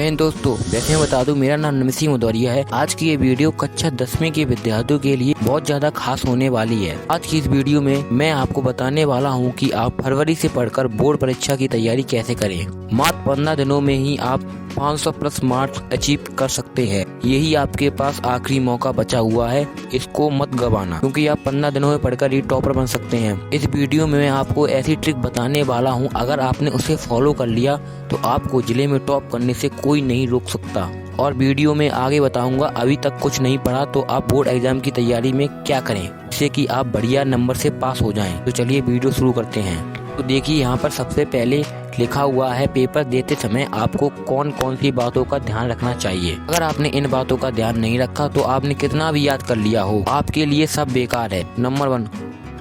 जय हिंद दोस्तों, वैसे मैं बता दूं मेरा नाम नमसी मुदौरिया है। आज की ये वीडियो कक्षा 10वीं के विद्यार्थियों के लिए बहुत ज्यादा खास होने वाली है। आज की इस वीडियो में मैं आपको बताने वाला हूं कि आप फरवरी से पढ़कर बोर्ड परीक्षा की तैयारी कैसे करें। मात्र 15 दिनों में ही आप 500 प्लस मार्क्स अचीव कर सकते हैं। यही आपके पास आखिरी मौका बचा हुआ है, इसको मत गवाना, क्योंकि आप 15 दिनों में पढ़कर ही टॉपर बन सकते हैं। इस वीडियो में मैं आपको ऐसी ट्रिक बताने वाला हूं, अगर आपने उसे फॉलो कर लिया तो आपको जिले में टॉप करने से कोई नहीं रोक सकता। और वीडियो में आगे बताऊंगा, अभी तक कुछ नहीं पढ़ा तो आप बोर्ड एग्जाम की तैयारी में क्या करें जिससे कि आप बढ़िया नंबर से पास हो जाएं। तो चलिए वीडियो शुरू करते हैं। तो देखिए यहाँ पर सबसे पहले लिखा हुआ है, पेपर देते समय आपको कौन कौन सी बातों का ध्यान रखना चाहिए। अगर आपने इन बातों का ध्यान नहीं रखा तो आपने कितना भी याद कर लिया हो, आपके लिए सब बेकार है। नंबर 1,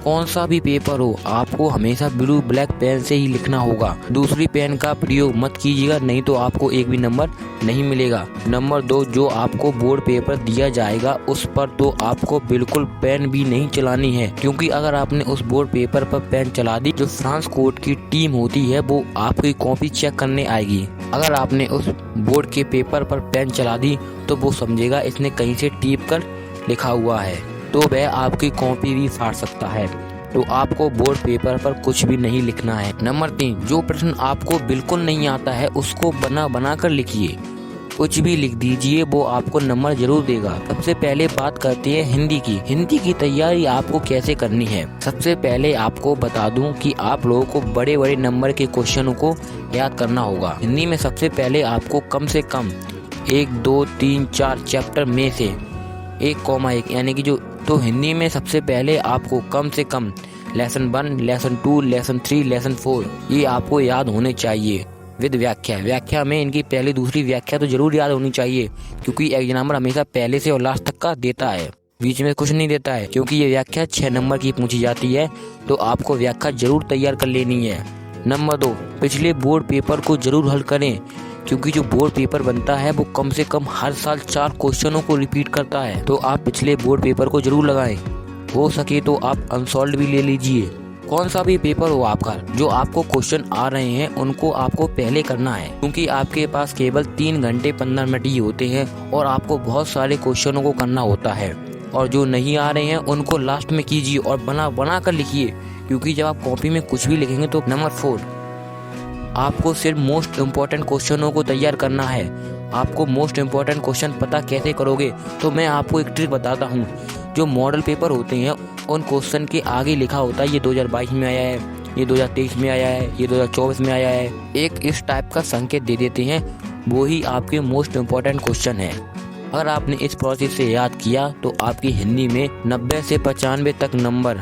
कौन सा भी पेपर हो आपको हमेशा ब्लू ब्लैक पेन से ही लिखना होगा। दूसरी पेन का प्रयोग मत कीजिएगा, नहीं तो आपको एक भी नंबर नहीं मिलेगा। नंबर 2, जो आपको बोर्ड पेपर दिया जाएगा उस पर तो आपको बिल्कुल पेन भी नहीं चलानी है, क्योंकि अगर आपने उस बोर्ड पेपर पर पेन चला दी, जो फ्रांस कोर्ट की टीम होती है वो आपकी कॉपी चेक करने आएगी। अगर आपने उस बोर्ड के पेपर पर पेन चला दी तो वो समझेगा इसने कहीं से टीप कर लिखा हुआ है, तो वह आपकी कॉपी भी फाड़ सकता है। तो आपको बोर्ड पेपर पर कुछ भी नहीं लिखना है। नंबर 3, जो प्रश्न आपको बिल्कुल नहीं आता है उसको बना कर लिखिए। कुछ भी लिख दीजिए, वो आपको नंबर जरूर देगा। सबसे पहले बात करते हैं हिंदी की। हिंदी की तैयारी आपको कैसे करनी है। सबसे पहले आपको बता दूं कि आप लोगों को बड़े बड़े नंबर के क्वेश्चनों को याद करना होगा। हिंदी में सबसे पहले आपको कम से कम 1, 2, 3, 4 चैप्टर में से 1,1 यानी कि तो हिंदी में सबसे पहले आपको कम से कम लेसन 1, लेसन 2, लेसन 3, लेसन 4 ये आपको याद होने चाहिए विद व्याख्या। व्याख्या में इनकी पहली दूसरी व्याख्या तो जरूर याद होनी चाहिए, क्योंकि एग्जामिनर हमेशा पहले से और लास्ट तक का देता है, बीच में कुछ नहीं देता है। क्योंकि ये व्याख्या 6 नंबर की पूछी जाती है, तो आपको व्याख्या जरूर तैयार कर लेनी है। नंबर 2, पिछले बोर्ड पेपर को जरूर हल करें, क्योंकि जो बोर्ड पेपर बनता है वो कम से कम हर साल 4 क्वेश्चनों को रिपीट करता है, तो आप पिछले बोर्ड पेपर को जरूर लगाएं। हो सके तो आप अनसॉल्व्ड भी ले लीजिए। कौन सा भी पेपर हो आपका, जो आपको क्वेश्चन आ रहे हैं उनको आपको पहले करना है, क्योंकि आपके पास केवल 3 घंटे 15 मिनट ही होते हैं और आपको बहुत सारे क्वेश्चनों को करना होता है। और जो नहीं आ रहे हैं उनको लास्ट में कीजिए और बना कर लिखिए, क्योंकि जब आप कॉपी में कुछ भी लिखेंगे तो। नंबर 4, आपको सिर्फ मोस्ट इम्पोर्टेंट क्वेश्चनों को तैयार करना है। आपको मोस्ट इम्पोर्टेंट क्वेश्चन पता कैसे करोगे, तो मैं आपको एक ट्रिक बताता हूँ। जो मॉडल पेपर होते हैं उन क्वेश्चन के आगे लिखा होता है ये 2022 में आया है, ये 2023 में आया है, ये 2024 में आया है, एक इस टाइप का संकेत दे देते हैं, वो ही आपके मोस्ट इम्पोर्टेंट क्वेश्चन है। अगर आपने इस प्रोसेस से याद किया तो आपकी हिंदी में 90 से 95 तक नंबर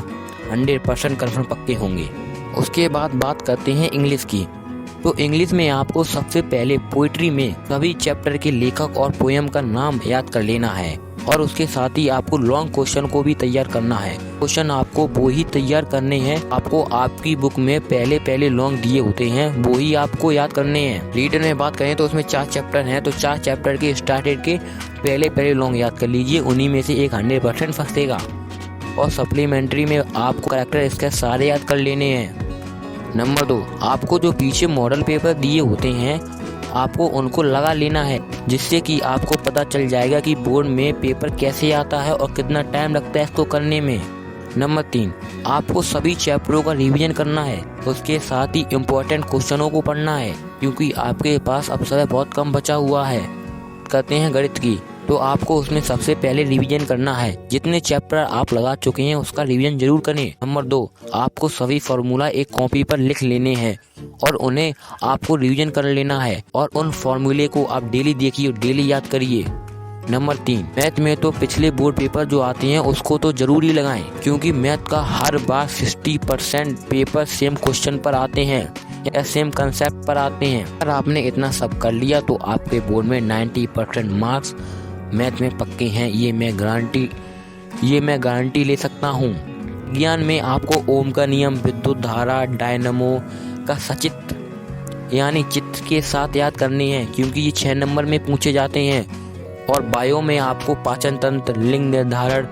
100% कन्फर्म पक्के होंगे। उसके बाद बात करते हैं इंग्लिश की। तो इंग्लिश में आपको सबसे पहले पोइट्री में सभी चैप्टर के लेखक और पोयम का नाम याद कर लेना है, और उसके साथ ही आपको लॉन्ग क्वेश्चन को भी तैयार करना है। क्वेश्चन आपको वो ही तैयार करने हैं, आपको आपकी बुक में पहले लॉन्ग दिए होते हैं, वो ही आपको याद करने हैं। रीडर में बात करें तो उसमें 4 चैप्टर हैं, तो 4 चैप्टर के स्टार्टेड के पहले लॉन्ग याद कर लीजिए, उन्हीं में से एक 100% फंसेगा। और सप्लीमेंट्री में आपको कैरेक्टर इसके सारे याद कर लेने हैं। नंबर 2, आपको जो पीछे मॉडल पेपर दिए होते हैं आपको उनको लगा लेना है, जिससे कि आपको पता चल जाएगा कि बोर्ड में पेपर कैसे आता है और कितना टाइम लगता है इसको करने में। नंबर 3, आपको सभी चैप्टरों का रिवीजन करना है, उसके साथ ही इम्पोर्टेंट क्वेश्चनों को पढ़ना है, क्योंकि आपके पास अब समय बहुत कम बचा हुआ है। करते हैं गणित की, तो आपको उसमें सबसे पहले रिवीजन करना है। जितने चैप्टर आप लगा चुके हैं उसका रिवीजन जरूर करें। नंबर 2, आपको सभी फॉर्मूला एक कॉपी पर लिख लेने हैं और उन्हें आपको रिवीजन कर लेना है, और उन फॉर्मूले को आप डेली देखिए, डेली याद करिए। नंबर 3, मैथ में तो पिछले बोर्ड पेपर जो आते हैं उसको तो जरूर ही लगाएं, क्योंकि मैथ का हर बार 60% पेपर सेम क्वेश्चन पर आते हैं या सेम कंसेप्ट पर आते हैं। अगर आपने इतना सब कर लिया तो आपके बोर्ड में 90% मार्क्स मैथ में पक्के हैं, ये मैं गारंटी ले सकता हूँ। ज्ञान में आपको ओम का नियम, विद्युत धारा, डायनामो का सचित्र यानी चित्र के साथ याद करने हैं, क्योंकि ये 6 नंबर में पूछे जाते हैं। और बायो में आपको पाचन तंत्र, लिंग निर्धारण,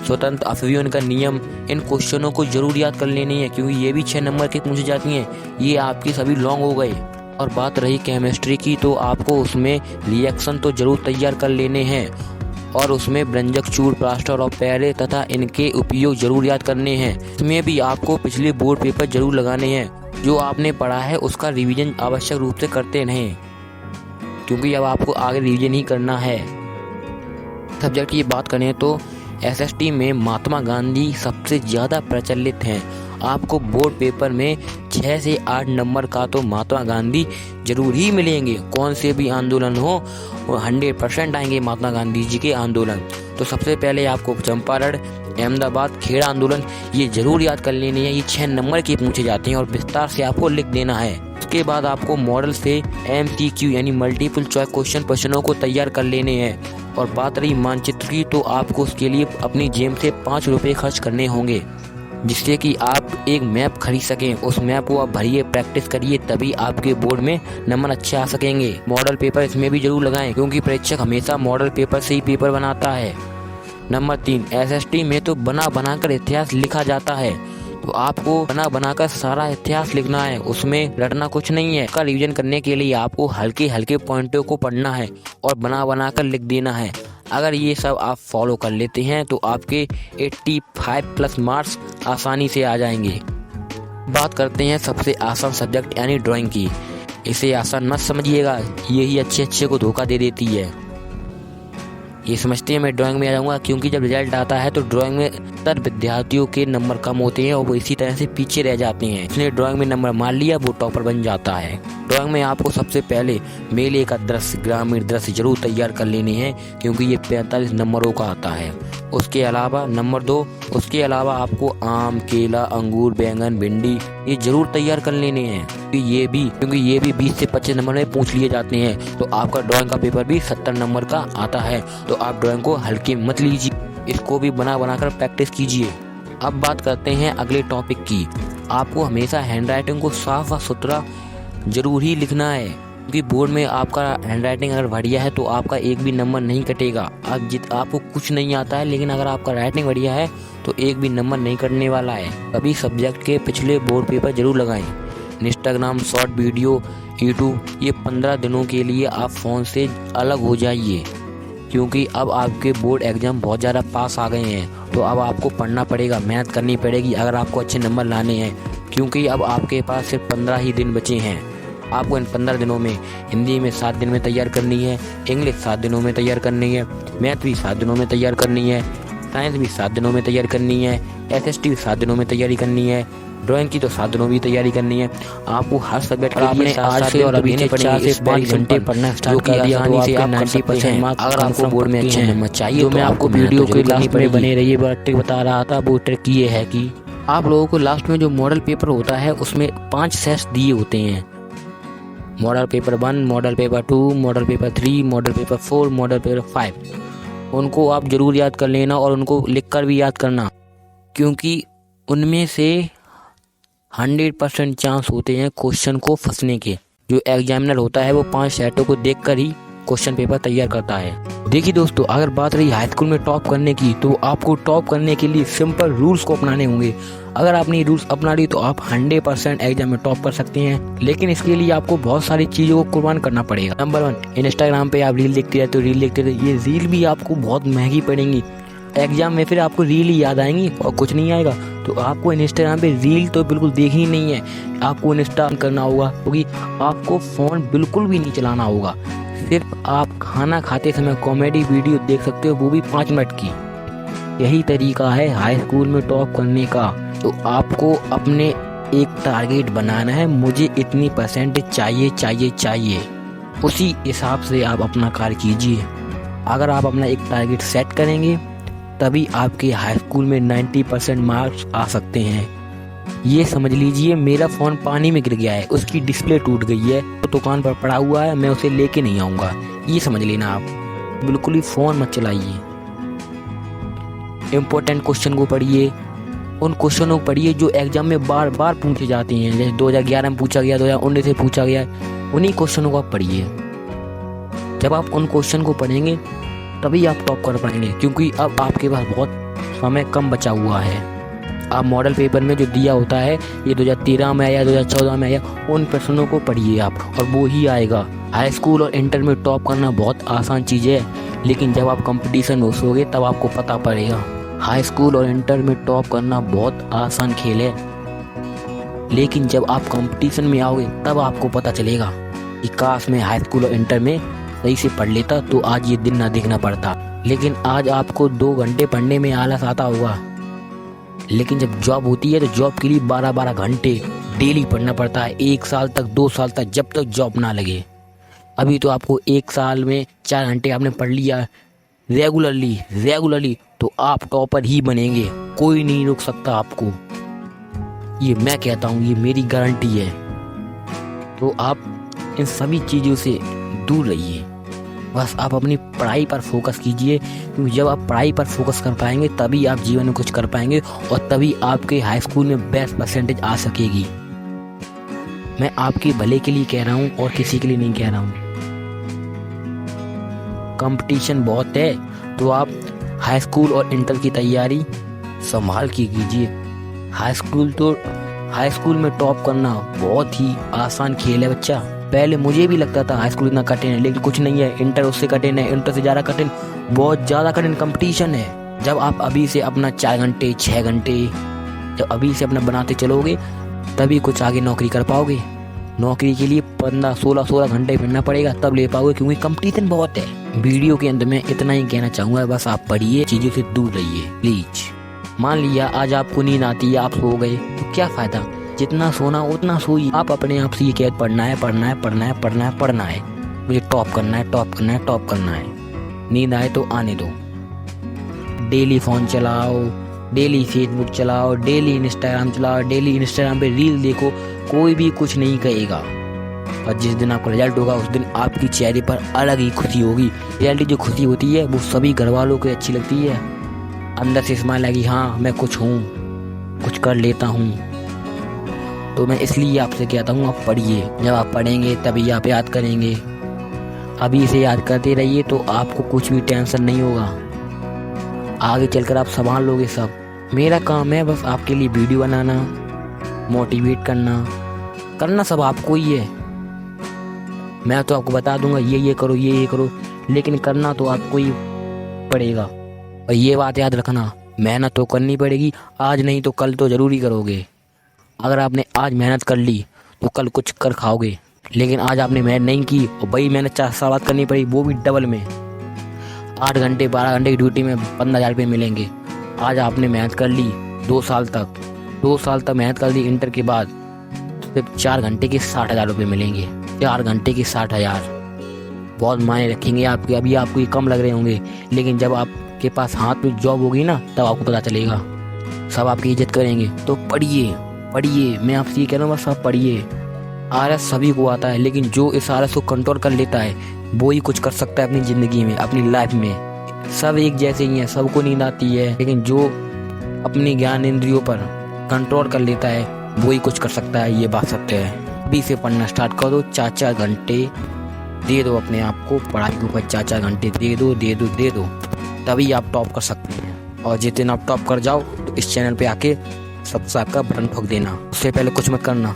स्वतंत्र अपव्यय का नियम, इन क्वेश्चनों को जरूर याद कर लेनी है, क्योंकि ये भी 6 नंबर के पूछे जाती हैं। ये आपकी सभी लॉन्ग हो गए। और बात रही केमिस्ट्री की, तो आपको उसमें रिएक्शन तो जरूर तैयार कर लेने हैं और उसमें व्यंजक, चूड़, प्लास्टर और पैरे तथा इनके उपयोग जरूर याद करने हैं। इसमें भी आपको पिछले बोर्ड पेपर जरूर लगाने हैं। जो आपने पढ़ा है उसका रिवीजन आवश्यक रूप से करते रहें, क्योंकि अब आपको आगे रिवीजन ही करना है। सब्जेक्ट की बात करें तो एसएसटी में महात्मा गांधी सबसे ज़्यादा प्रचलित हैं। आपको बोर्ड पेपर में 6 से 8 नंबर का तो महात्मा गांधी जरूर ही मिलेंगे। कौन से भी आंदोलन हो, वो 100% आएंगे महात्मा गांधी जी के आंदोलन। तो सबसे पहले आपको चंपारण, अहमदाबाद, खेड़ा आंदोलन ये जरूर याद कर लेनी है। ये 6 नंबर के पूछे जाते हैं और विस्तार से आपको लिख देना है। उसके बाद आपको मॉडल से MCQ यानी मल्टीपल चॉइस प्रश्नों को तैयार कर लेने हैं। और बात रही मानचित्र की, तो आपको उसके लिए अपनी जेब से 5 रुपये खर्च करने होंगे, जिससे कि आप एक मैप खरीद सकें। उस मैप को आप भरिए, प्रैक्टिस करिए, तभी आपके बोर्ड में नंबर अच्छे आ सकेंगे। मॉडल पेपर इसमें भी जरूर लगाएं, क्योंकि परीक्षक हमेशा मॉडल पेपर से ही पेपर बनाता है। नंबर 3, एसएसटी में तो बना बनाकर इतिहास लिखा जाता है, तो आपको बना बनाकर सारा इतिहास लिखना है, उसमें रटना कुछ नहीं है। इसका रिवीजन करने के लिए आपको हल्के हल्के पॉइंटों को पढ़ना है और बना बनाकर लिख देना है। अगर ये सब आप फॉलो कर लेते हैं तो आपके 85+ मार्क्स आसानी से आ जाएंगे। बात करते हैं सबसे आसान सब्जेक्ट यानी ड्राइंग की। इसे आसान मत समझिएगा, यही अच्छे को धोखा दे देती है। ये समझते हैं मैं ड्राइंग में आ जाऊंगा, क्योंकि जब रिजल्ट आता है तो ड्राइंग में तर विद्यार्थियों के नंबर कम होते हैं और वो इसी तरह से पीछे रह जाते हैं। इसने ड्राइंग में नंबर मान लिया, वो टॉपर बन जाता है। ड्राइंग में आपको सबसे पहले मेले का दृश्य, ग्रामीण दृश्य जरूर तैयार कर लेने हैं, क्योंकि ये 45 नंबरों का आता है। उसके अलावा नंबर 2, उसके अलावा आपको आम, केला, अंगूर, बैंगन, भिंडी ये जरूर तैयार कर लेने हैं, क्योंकि ये भी 20 से 25 नंबर में पूछ लिए जाते हैं। तो आपका ड्राइंग का पेपर भी 70 नंबर का आता है, तो आप ड्राइंग को हल्के मत लीजिए, इसको भी बना बनाकर प्रैक्टिस कीजिए। अब बात करते हैं अगले टॉपिक की। आपको हमेशा हैंडराइटिंग को साफ व सुथरा जरूर ही लिखना है, क्योंकि बोर्ड में आपका हैंडराइटिंग अगर बढ़िया है तो आपका एक भी नंबर नहीं कटेगा। आपको कुछ नहीं आता है, लेकिन अगर आपका राइटिंग बढ़िया है तो एक भी नंबर नहीं कटने वाला है। सभी सब्जेक्ट के पिछले बोर्ड पेपर जरूर लगाएं। इंस्टाग्राम, शॉर्ट वीडियो, यूट्यूब ये 15 दिनों के लिए आप फ़ोन से अलग हो जाइए, क्योंकि अब आपके बोर्ड एग्जाम बहुत ज़्यादा पास आ गए हैं। तो अब आपको पढ़ना पड़ेगा, मेहनत करनी पड़ेगी अगर आपको अच्छे नंबर लाने हैं, क्योंकि अब आपके पास सिर्फ 15 ही दिन बचे हैं। आपको इन 15 दिनों में हिंदी में 7 दिन में तैयार करनी है, इंग्लिश 7 दिनों में तैयार करनी है, मैथ भी 7 दिनों में तैयार करनी है, साइंस भी 7 दिनों में तैयार करनी है, एसएसटी भी 7 दिनों में तैयारी करनी है, ड्राइंग की तो 7 दिनों में तैयारी करनी है। आपको हर सब्जेक्ट के लिए आज से और अभी से 4 से 5 घंटे पढ़ना स्टार्ट कर दिया तो आपके 90% मार्क्स अगर आपको बोर्ड में अच्छे नंबर चाहिए तो मैं आपको वीडियो के लास्ट में बने रहिए। ट्रिक बता रहा था, वो ट्रिक ये है कि आप लोगों को लास्ट में जो मॉडल पेपर होता है उसमें 5 सेट्स दिए होते हैं। Model paper 1, model paper 2, model paper 3, model paper 4, model paper 5। उनको आप जरूर याद कर लेना और उनको लिखकर भी याद करना, क्योंकि उनमें से 100% चांस होते हैं क्वेश्चन को फंसने के। जो एग्जामिनर होता है वो 5 सेटों को देखकर ही क्वेश्चन पेपर तैयार करता है। देखिए दोस्तों, अगर बात रही हाई स्कूल में टॉप करने की, तो आपको टॉप करने के लिए सिंपल रूल्स को अपनाने होंगे। अगर आपने रूल्स अपना ली तो आप 100% एग्जाम में टॉप कर सकते हैं, लेकिन इसके लिए आपको बहुत सारी चीज़ों को कुर्बान करना पड़ेगा। नंबर 1, इंस्टाग्राम पे आप रील देखते रहते हो, ये रील भी आपको बहुत महंगी पड़ेंगी। एग्जाम में फिर आपको रील ही याद आएंगी और कुछ नहीं आएगा। तो आपको इंस्टाग्राम पे रील तो बिल्कुल देखनी नहीं है, आपको इंस्टा करना होगा, क्योंकि आपको फ़ोन बिल्कुल भी नहीं चलाना होगा। सिर्फ आप खाना खाते समय कॉमेडी वीडियो देख सकते हो, वो भी 5 मिनट की। यही तरीका है हाई स्कूल में टॉप करने का। तो आपको अपने एक टारगेट बनाना है, मुझे इतनी % चाहिए। उसी हिसाब से आप अपना कार्य कीजिए। अगर आप अपना एक टारगेट सेट करेंगे तभी आपके हाई स्कूल में 90% मार्क्स आ सकते हैं। ये समझ लीजिए, मेरा फ़ोन पानी में गिर गया है, उसकी डिस्प्ले टूट गई है, तो दुकान पर पड़ा हुआ है, मैं उसे लेके नहीं आऊँगा। ये समझ लेना आप, बिल्कुल ही फ़ोन मत चलाइए। इम्पोर्टेंट क्वेश्चन को पढ़िए, उन क्वेश्चनों को पढ़िए जो एग्जाम में बार बार पूछे जाते हैं। जैसे 2011 में पूछा गया, 2019 से पूछा गया, उन्हीं क्वेश्चनों को आप पढ़िए। जब आप उन क्वेश्चन को पढ़ेंगे तभी आप टॉप कर पाएंगे, क्योंकि अब आपके पास बहुत समय कम बचा हुआ है। आप मॉडल पेपर में जो दिया होता है, ये 2013 में आया, 2014 में आया, उन प्रश्नों को पढ़िए आप और वो ही आएगा। हाई स्कूल और इंटर में टॉप करना बहुत आसान चीज़ है, लेकिन जब आप कंपटीशन में घुसोगे तब आपको पता पड़ेगा। हाई स्कूल और इंटर में टॉप करना बहुत आसान खेल है, लेकिन जब आप कंपटीशन में आओगे तब आपको पता चलेगा कि काश मैं हाई स्कूल और इंटर में सही से पढ़ लेता तो आज ये दिन ना देखना पड़ता। लेकिन आज आपको 2 घंटे पढ़ने में आलस आता होगा, लेकिन जब जॉब होती है तो जॉब के लिए 12-12 घंटे डेली पढ़ना पड़ता है, 1 साल तक, 2 साल तक, जब तक जॉब ना लगे। अभी तो आपको 1 साल में 4 घंटे आपने पढ़ लिया रेगुलरली तो आप टॉपर ही बनेंगे, कोई नहीं रोक सकता आपको। ये मैं कहता हूँ, ये मेरी गारंटी है। तो आप इन सभी चीज़ों से दूर रहिए, बस आप अपनी पढ़ाई पर फोकस कीजिए, क्योंकि जब आप पढ़ाई पर फोकस कर पाएंगे तभी आप जीवन में कुछ कर पाएंगे और तभी आपके हाई स्कूल में बेस्ट परसेंटेज आ सकेगी। मैं आपके भले के लिए कह रहा हूँ और किसी के लिए नहीं कह रहा हूँ। कंपटीशन बहुत है, तो आप हाई स्कूल और इंटर की तैयारी संभाल के कीजिए। हाई स्कूल में टॉप करना बहुत ही आसान खेल है बच्चा। पहले मुझे भी लगता था हाई स्कूल इतना कठिन है, लेकिन कुछ नहीं है। इंटर उससे कठिन है, इंटर से ज़्यादा कठिन, बहुत ज़्यादा कठिन कंपटीशन है। जब आप अभी से अपना 4 घंटे 6 घंटे जब अभी से अपना बनाते चलोगे तभी कुछ आगे नौकरी कर पाओगे। नौकरी के लिए 15-16 घंटे पढ़ना पड़ेगा, तब ले पाओगे, क्योंकि कंपटीशन बहुत है। वीडियो के अंत में इतना ही कहना चाहूँगा, बस आप पढ़िए, चीज़ों से दूर रहिए प्लीज। मान लिया आज आपको नींद आती है, आप सो गए, तो क्या फ़ायदा, जितना सोना उतना सोइए। आप अपने आप से ये कह पढ़ना है, मुझे टॉप करना है। नींद आए तो आने दो। डेली फ़ोन चलाओ, डेली फेसबुक चलाओ, डेली इंस्टाग्राम चलाओ, डेली इंस्टाग्राम पे रील देखो, कोई भी कुछ नहीं कहेगा। और जिस दिन आपका रिजल्ट होगा उस दिन आपकी चेहरे पर अलग ही खुशी होगी। रियलिटी जो खुशी होती है वो सभी घर वालों को अच्छी लगती है। अंदर से स्माइल आएगी, हाँ मैं कुछ हूँ, कुछ कर लेता हूँ। तो मैं इसलिए आपसे कहता हूँ, आप पढ़िए। जब आप पढ़ेंगे तभी आप याद करेंगे। अभी से याद करते रहिए तो आपको कुछ भी टेंशन नहीं होगा, आगे चलकर आप संभाल लोगे सब। मेरा काम है बस आपके लिए वीडियो बनाना, मोटिवेट करना सब आपको ही है। मैं तो आपको बता दूंगा ये करो, ये करो, लेकिन करना तो आपको ही पड़ेगा। और ये बात याद रखना, मेहनत तो करनी पड़ेगी, आज नहीं तो कल तो ज़रूर ही करोगे। अगर आपने आज मेहनत कर ली तो कल कुछ कर खाओगे, लेकिन आज आपने मेहनत नहीं की और वही मेहनत 4 साल बाद करनी पड़ी, वो भी डबल में। 8 घंटे 12 घंटे की ड्यूटी में 15,000 रुपये मिलेंगे। आज आपने मेहनत कर ली 2 साल तक मेहनत कर ली, इंटर के बाद सिर्फ 4 घंटे के 60,000 रुपये मिलेंगे। 4 घंटे के 60,000 बहुत मायने रखेंगे आपके। अभी आपको ये कम लग रहे होंगे, लेकिन जब आपके पास हाथ में जॉब होगी ना तब आपको पता चलेगा, सब आपकी इज्जत करेंगे। तो पढ़िए, मैं आपसे ये कह रहा हूँ, बस आप पढ़िए। आलस सभी को आता है, लेकिन जो इस आलस को कंट्रोल कर लेता है वो ही कुछ कर सकता है अपनी ज़िंदगी में, अपनी लाइफ में। सब एक जैसे ही हैं, सबको नींद आती है, लेकिन जो अपनी ज्ञान इंद्रियों पर कंट्रोल कर लेता है वो ही कुछ कर सकता है, ये बात सत्य है। अभी से पढ़ना स्टार्ट कर दो, 4-4 घंटे दे दो अपने आप को, पढ़ाई के ऊपर 4-4 घंटे दे दो, तभी आप टॉप कर सकते हैं। और जिस दिन आप टॉप कर जाओ तो इस चैनल पे आके सब्सक्राइब का बटन ठोक देना, उससे पहले कुछ मत करना।